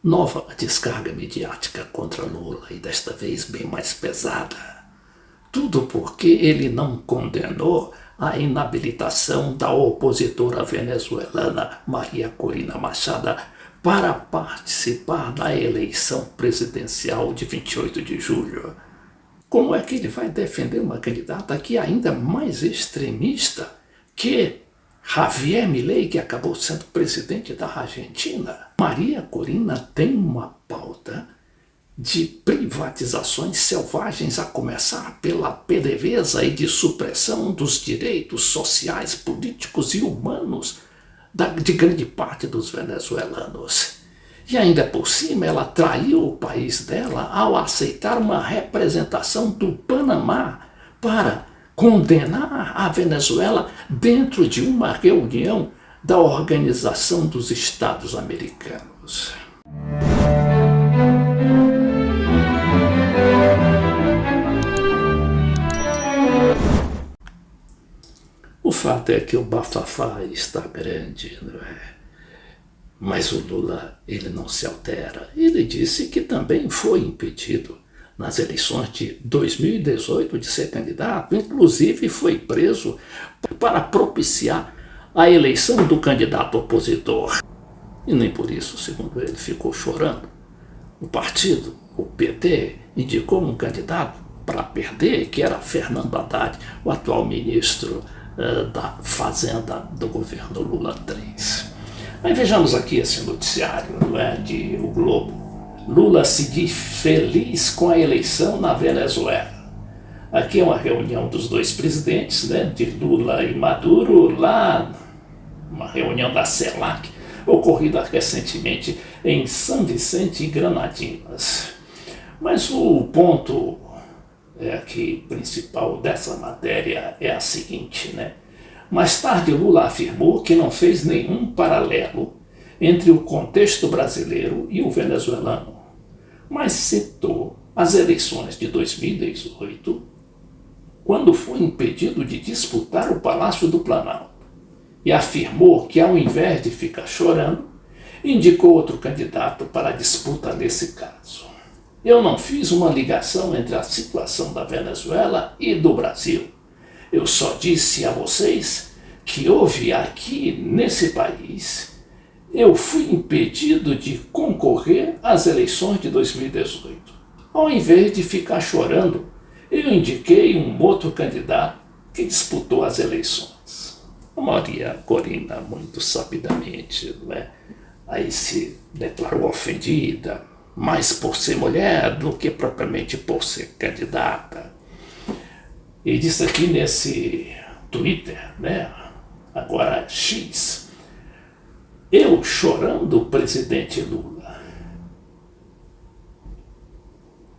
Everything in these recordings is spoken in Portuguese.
Nova descarga mediática contra Lula e desta vez bem mais pesada. Tudo porque ele não condenou a inabilitação da opositora venezuelana Maria Corina Machado para participar da eleição presidencial de 28 de julho. Como é que ele vai defender uma candidata que é ainda mais extremista que Javier Milei, que acabou sendo presidente da Argentina? Maria Corina tem uma pauta de privatizações selvagens, a começar pela PDVSA e de supressão dos direitos sociais, políticos e humanos de grande parte dos venezuelanos. E ainda por cima ela traiu o país dela ao aceitar uma representação do Panamá para condenar a Venezuela dentro de uma reunião da Organização dos Estados Americanos. O fato é que o bafafá está grande, não é? Mas o Lula, ele não se altera. Ele disse que também foi impedido nas eleições de 2018 de ser candidato, inclusive foi preso para propiciar a eleição do candidato opositor. E nem por isso, segundo ele, ficou chorando. O partido, o PT, indicou um candidato para perder, que era Fernando Haddad, o atual ministro da Fazenda do governo Lula III. Aí vejamos aqui esse noticiário, não é, de O Globo. Lula se diz feliz com a eleição na Venezuela. Aqui é uma reunião dos dois presidentes, né, de Lula e Maduro, lá, uma reunião da CELAC, ocorrida recentemente em São Vicente e Granadinas. Mas o ponto aqui principal dessa matéria é a seguinte, né? Mais tarde, Lula afirmou que não fez nenhum paralelo entre o contexto brasileiro e o venezuelano, mas citou as eleições de 2018, quando foi impedido de disputar o Palácio do Planalto, e afirmou que, ao invés de ficar chorando, indicou outro candidato para a disputa nesse caso. Eu não fiz uma ligação entre a situação da Venezuela e do Brasil. Eu só disse a vocês que houve aqui nesse país. Eu fui impedido de concorrer às eleições de 2018. Ao invés de ficar chorando, eu indiquei um outro candidato que disputou as eleições. A Maria Corina, muito sabidamente, aí se declarou ofendida, mais por ser mulher do que propriamente por ser candidata. E disse aqui nesse Twitter, agora X, eu chorando, presidente Lula.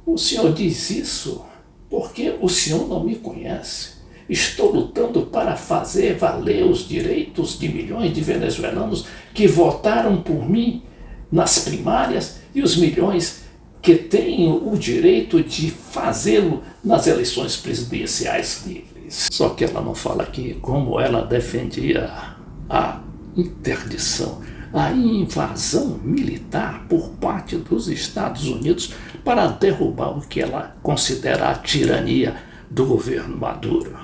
O senhor diz isso porque o senhor não me conhece. Estou lutando para fazer valer os direitos de milhões de venezuelanos que votaram por mim nas primárias e os milhões que têm o direito de fazê-lo nas eleições presidenciais livres. Só que ela não fala aqui como ela defendia a interdição, a invasão militar por parte dos Estados Unidos para derrubar o que ela considera a tirania do governo Maduro,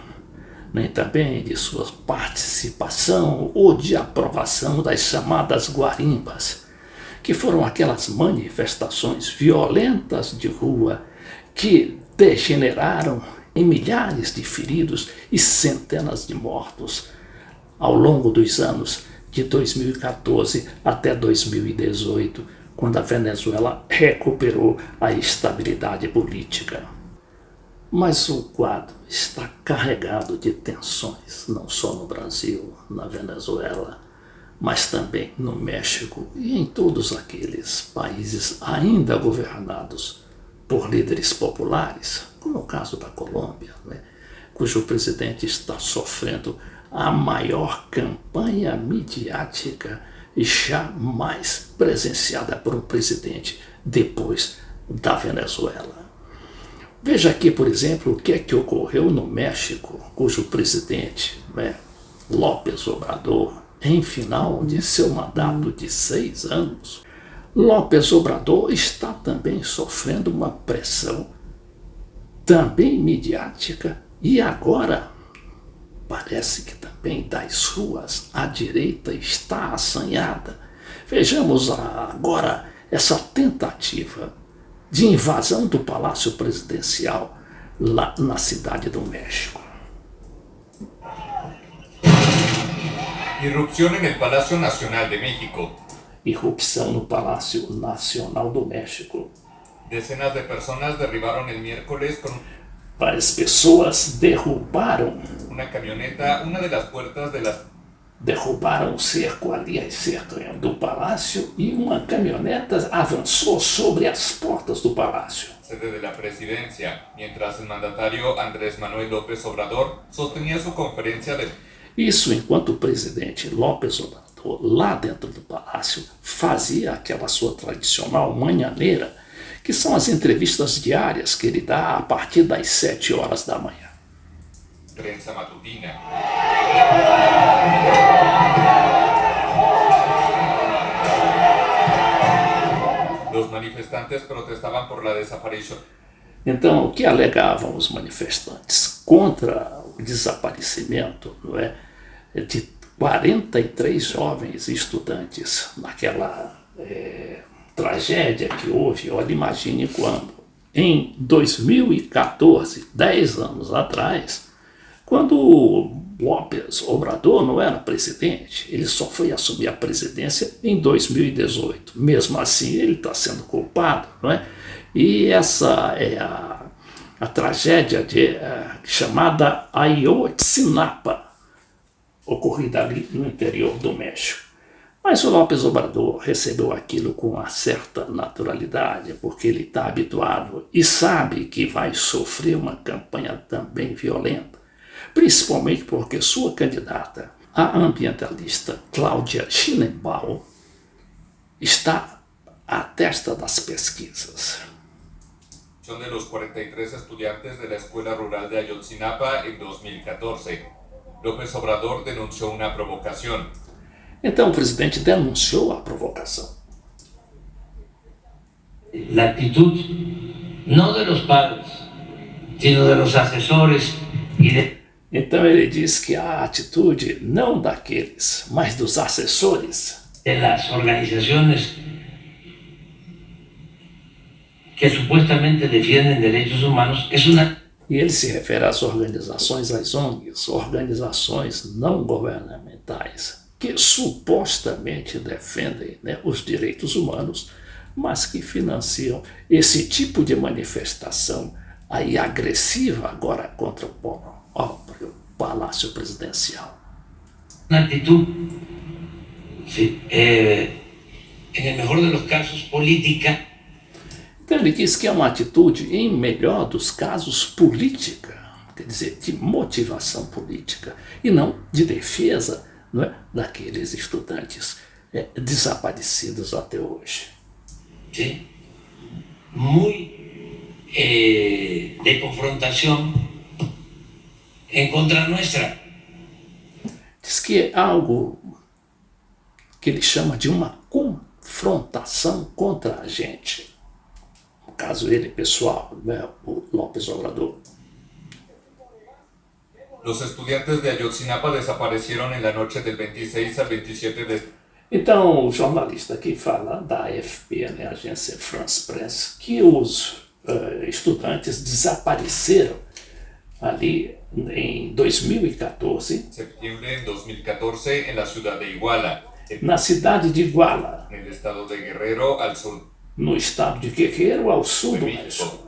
nem também de sua participação ou de aprovação das chamadas guarimbas, que foram aquelas manifestações violentas de rua que degeneraram em milhares de feridos e centenas de mortos ao longo dos anos de 2014 até 2018, quando a Venezuela recuperou a estabilidade política. Mas o quadro está carregado de tensões, não só no Brasil, na Venezuela, mas também no México e em todos aqueles países ainda governados por líderes populares, como o caso da Colômbia, cujo presidente está sofrendo a maior campanha midiática jamais presenciada por um presidente depois da Venezuela. Veja aqui, por exemplo, o que é que ocorreu no México, cujo presidente, López Obrador, em final de seu mandato de 6 anos, López Obrador está também sofrendo uma pressão, também midiática, e agora parece que também das ruas a direita está assanhada. Vejamos agora essa tentativa de invasão do Palácio Presidencial lá na Cidade do México. Irrupción en el Palacio Nacional de México. Irrupção no Palácio Nacional do México. Decenas de personas derribaron el miércoles con Várias pessoas derrubaram una camioneta una de las puertas de las derrubaram o cerco ali, a cerca do palácio, e uma caminhoneta avançou sobre as portas do palácio. sede de la presidencia, mientras el mandatario Andrés Manuel López Obrador sostenía su conferencia de Isso enquanto o presidente López Obrador, lá dentro do palácio, fazia aquela sua tradicional manhãneira, que são as entrevistas diárias que ele dá a partir das 7 horas da manhã. prensa matutina. Los manifestantes protestaban por la desaparición. Então, o que alegavam os manifestantes contra o desaparecimento, não é, de 43 jovens estudantes naquela tragédia que houve, olha, imagine quando, em 2014, 10 anos atrás, quando o López Obrador não era presidente, ele só foi assumir a presidência em 2018. Mesmo assim, ele está sendo culpado, não é? E essa é a tragédia chamada Ayotzinapa, ocorrida ali no interior do México. Mas o López Obrador recebeu aquilo com uma certa naturalidade, porque ele está habituado e sabe que vai sofrer uma campanha também violenta, principalmente porque sua candidata, a ambientalista Claudia Sheinbaum, está à testa das pesquisas. Son de los 43 estudiantes de la Escuela Rural de Ayotzinapa en 2014. López Obrador denunció una provocación. Então o presidente denunciou a provocação. La actitud no de los padres, sino de los asesores y de... Então ele diz que a atitude não daqueles, mas dos assessores de las organizaciones que supuestamente defienden derechos humanos es una... E ele se refere às organizações, às ONGs, organizações não governamentais, que supostamente defendem, né, os direitos humanos, mas que financiam esse tipo de manifestação aí agressiva agora contra o próprio Palácio Presidencial. Una actitud, sí, en el mejor de los casos, política. Então ele diz que é uma atitude, em melhor dos casos, política, quer dizer, de motivação política, e não de defesa, não é, daqueles estudantes desaparecidos até hoje. Sí, muy de confrontación en contra nuestra. Diz que é algo que ele chama de uma confrontação contra a gente. No caso ele, pessoal, né, o López Obrador. Los estudiantes de Ayotzinapa desaparecieron en la noche del 26 al 27 de... Então, o jornalista aqui fala da AFP, né, Agência France Presse, que os estudantes desapareceram ali em 2014. Septiembre de 2014 en la ciudad de Iguala, Na cidade de Iguala, en el estado de Guerrero, al sur no estado de Guerreiro, ao sul de do México. México.